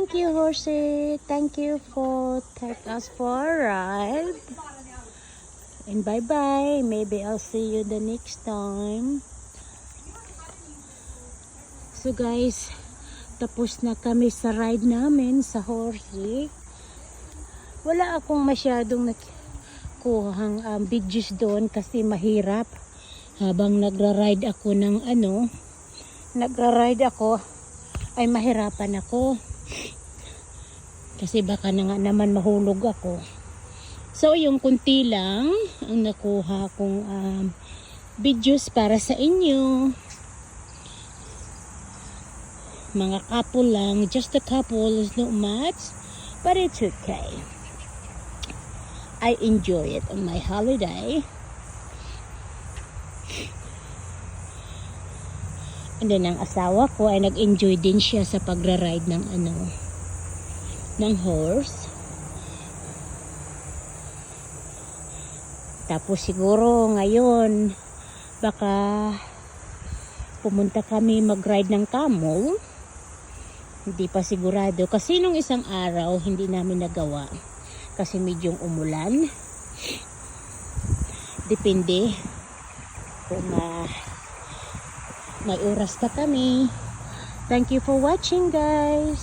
Thank you, Horsey. Thank you for take us for a ride. And bye-bye. Maybe I'll see you the next time. So guys, tapos na kami sa ride namin sa Horsey. Wala akong masyadong nakuhang videos doon kasi mahirap. Habang nagra-ride ako ng ay mahirapan ako. Kasi baka na nga naman mahulog ako. So yung kunti lang ang nakuha kong videos para sa inyo. Mga couple lang, just a couple, is not much, but it's okay. I enjoy it on my holiday. And then ang asawa ko ay nag-enjoy din siya sa pagra-ride ng ng horse. Tapos siguro ngayon baka pumunta kami mag-ride ng camel. Hindi pa sigurado kasi nung isang araw hindi namin nagawa kasi medyong umulan. Depende kung may oras pa kami. Thank you for watching, guys.